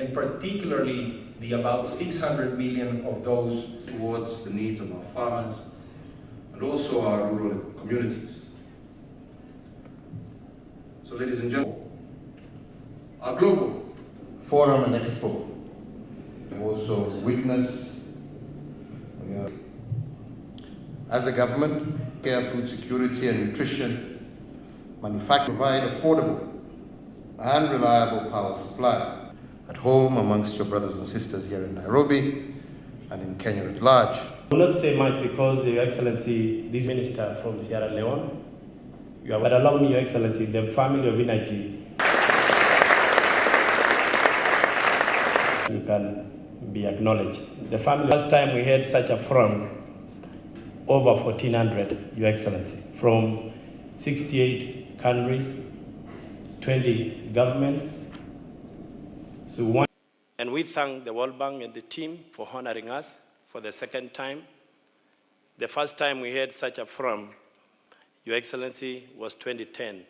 and particularly the about 600 million of those towards the needs of our farmers and also our rural communities. So, ladies and gentlemen, our global forum and expo also witness as a government, care, food security and nutrition, manufacture, provide affordable and reliable power supply at home amongst your brothers and sisters here in Nairobi and in Kenya at large. I will not say much because, Your Excellency, this minister from Sierra Leone, but allow me, Your Excellency, the family of Inaji, you can be acknowledged. The family, last time we had such a forum, over 1,400, Your Excellency, from 68 countries, 20 governments. And we thank the World Bank and the team for honoring us for the second time. The first time we had such a forum, Your Excellency, was 2010.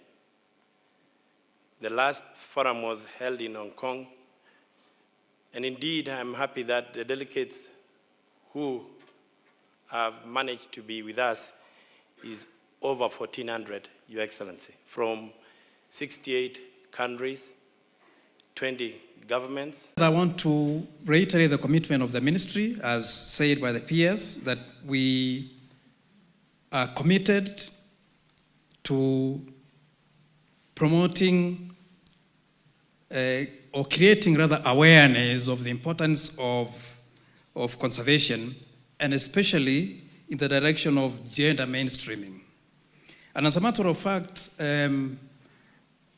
The last forum was held in Hong Kong. And indeed, I'm happy that the delegates who have managed to be with us is over 1,400, Your Excellency, from 68 countries, 20 governments. I want to reiterate the commitment of the ministry, as said by the PS, that we are committed to promoting or creating rather awareness of the importance of conservation, and especially in the direction of gender mainstreaming. And as a matter of fact,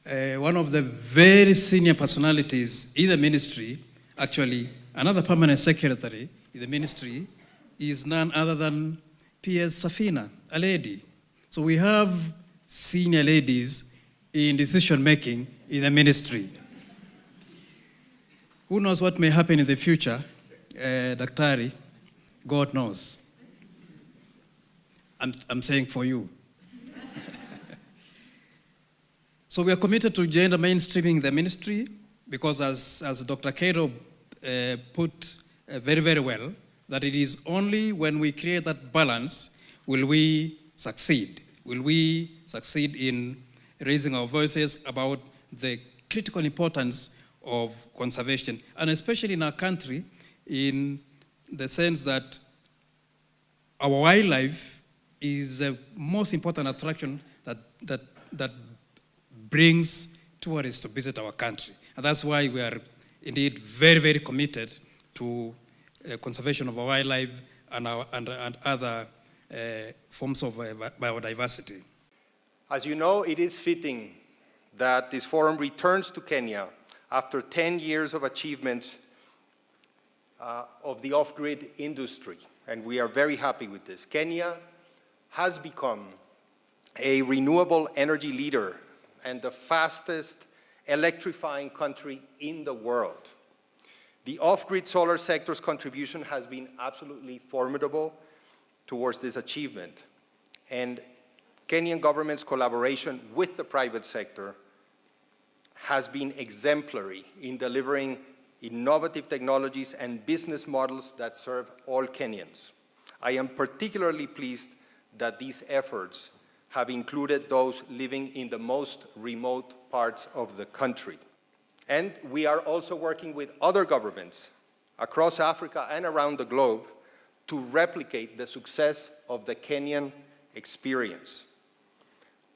one of the very senior personalities in the ministry, actually another permanent secretary in the ministry, is none other than PS Safina, a lady. So we have senior ladies in decision-making in the ministry. Who knows what may happen in the future? Daktari, God knows. I'm saying for you. So we are committed to gender mainstreaming in the ministry because as Dr. Cato put very, very well, that it is only when we create that balance will we succeed. Will we succeed in raising our voices about the critical importance of conservation, and especially in our country, in the sense that our wildlife is the most important attraction that brings tourists to visit our country. And that's why we are indeed very, very committed to conservation of our wildlife and other forms of biodiversity. As you know, it is fitting that this forum returns to Kenya after 10 years of achievements of the off-grid industry, and we are very happy with this. Kenya has become a renewable energy leader and the fastest electrifying country in the world. The off-grid solar sector's contribution has been absolutely formidable towards this achievement, and Kenyan government's collaboration with the private sector has been exemplary in delivering innovative technologies and business models that serve all Kenyans. I am particularly pleased that these efforts have included those living in the most remote parts of the country. And we are also working with other governments across Africa and around the globe to replicate the success of the Kenyan experience.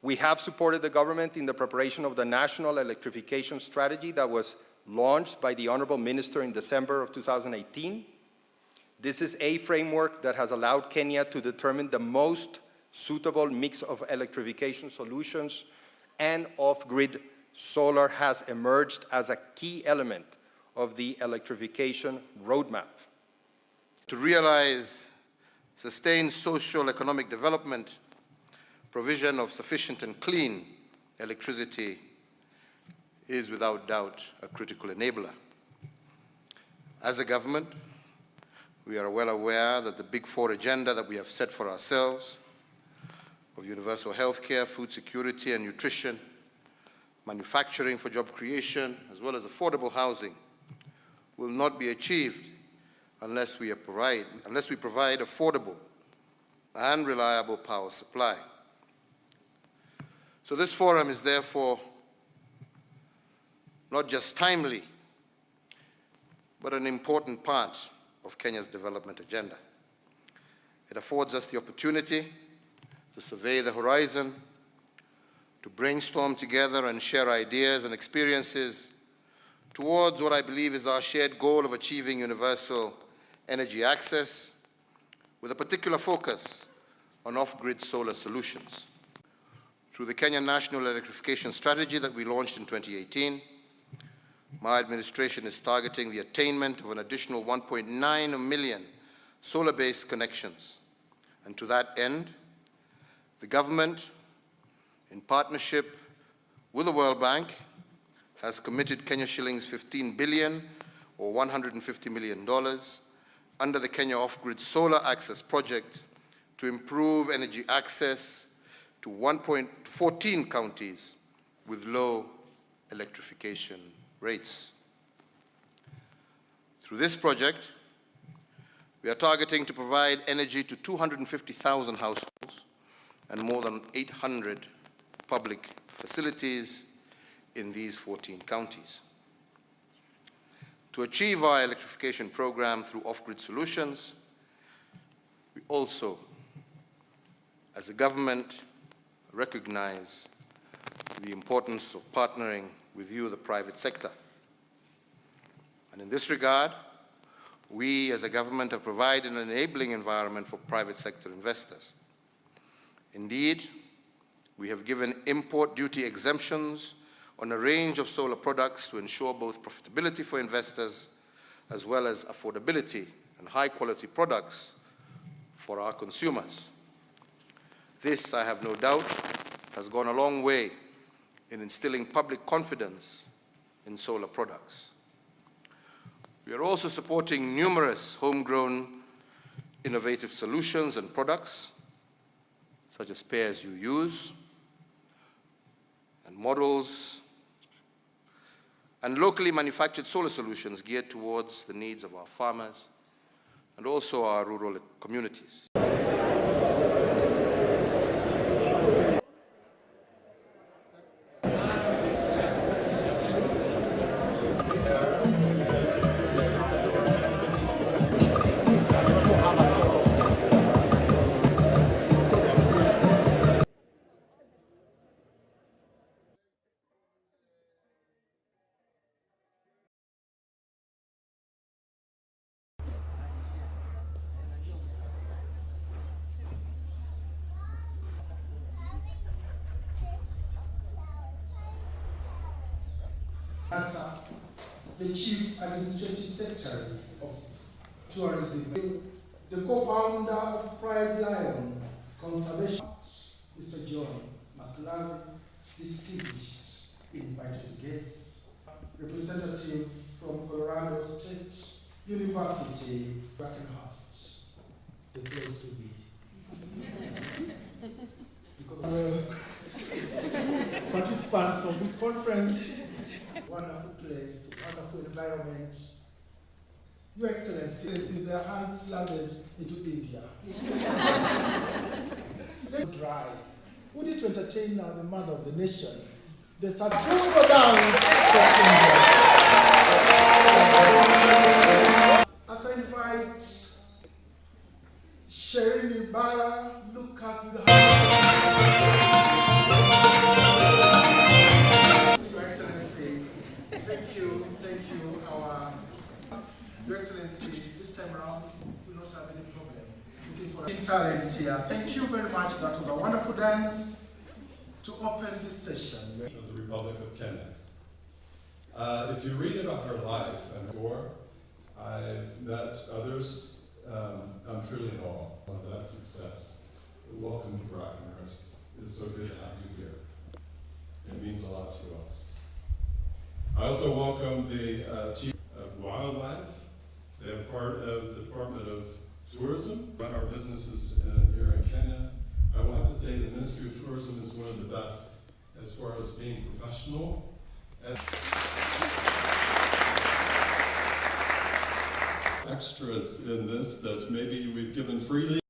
We have supported the government in the preparation of the National Electrification Strategy that was launched by the Honorable Minister in December of 2018. This is a framework that has allowed Kenya to determine the most suitable mix of electrification solutions, and off-grid solar has emerged as a key element of the electrification roadmap. To realize sustained social economic development, provision of sufficient and clean electricity is without doubt a critical enabler. As a government, we are well aware that the Big Four agenda that we have set for ourselves of universal health care, food security and nutrition, manufacturing for job creation, as well as affordable housing, will not be achieved unless we provide affordable and reliable power supply. So this forum is therefore not just timely, but an important part of Kenya's development agenda. It affords us the opportunity to survey the horizon, to brainstorm together and share ideas and experiences towards what I believe is our shared goal of achieving universal energy access, with a particular focus on off-grid solar solutions. Through the Kenya National Electrification Strategy that we launched in 2018, my administration is targeting the attainment of an additional 1.9 million solar-based connections. And to that end, the government, in partnership with the World Bank, has committed Kenya shillings 15 billion or $150 million under the Kenya Off-Grid Solar Access Project to improve energy access to 1.14 counties with low electrification rates. Through this project, we are targeting to provide energy to 250,000 households and more than 800 public facilities in these 14 counties. To achieve our electrification program through off-grid solutions, we also, as a government, recognize the importance of partnering with you, the private sector. And in this regard, we as a government have provided an enabling environment for private sector investors. Indeed, we have given import duty exemptions on a range of solar products to ensure both profitability for investors as well as affordability and high-quality products for our consumers. This, I have no doubt, has gone a long way in instilling public confidence in solar products. We are also supporting numerous homegrown innovative solutions and products, such as pay-as-you-use and models, and locally manufactured solar solutions geared towards the needs of our farmers and also our rural communities. The Chief Administrative Secretary of Tourism, the co-founder of Pride Lion Conservation, Mr. John McLaren, distinguished invited guests, representative from Colorado State University, Brackenhurst, the place to be. Because participants of this conference, wonderful place, wonderful environment. Your Excellency, their hands landed into India. Let's dry. We need to entertain now the mother of the nation. There's a beautiful dance from India. As I invite Sherini Bara, Lucas with the Your Excellency, this time around, we will not have any problem. Looking for talents here. Thank you very much. That was a wonderful dance to open this session. Of the Republic of Kenya. If you read about her life and before, I've met others. I'm truly in awe of that success. Welcome to Brackenhurst. It is so good to have you here. It means a lot to us. I also welcome the Chief of Wildlife. They are part of the Department of Tourism, run our businesses here in Kenya. I will have to say the Ministry of Tourism is one of the best as far as being professional. extras in this that maybe we've given freely.